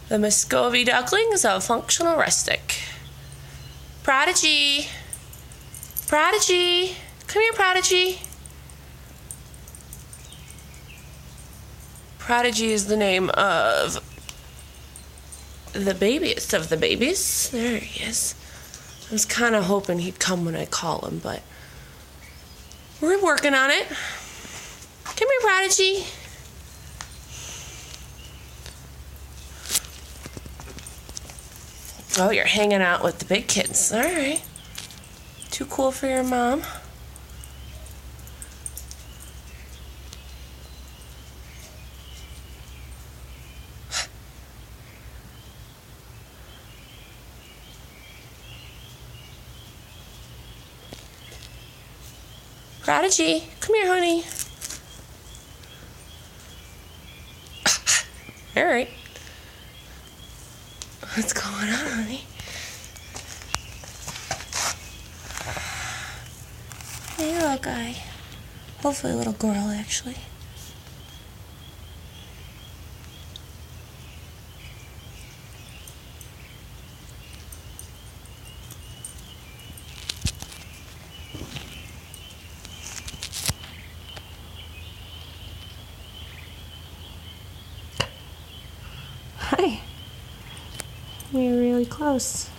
The Muscovy ducklings of Functional Rustic. Prodigy! Prodigy! Come here, Prodigy! Prodigy is the name of the babiest of the babies. There he is. I was kind of hoping he'd come when I call him, but we're working on it. Come here, Prodigy. Oh, you're hanging out with the big kids. All right. Too cool for your mom. Prodigy, come here, honey. All right. What's going on, honey? Hey, little guy. Hopefully a little girl, actually. Hi. We're really close.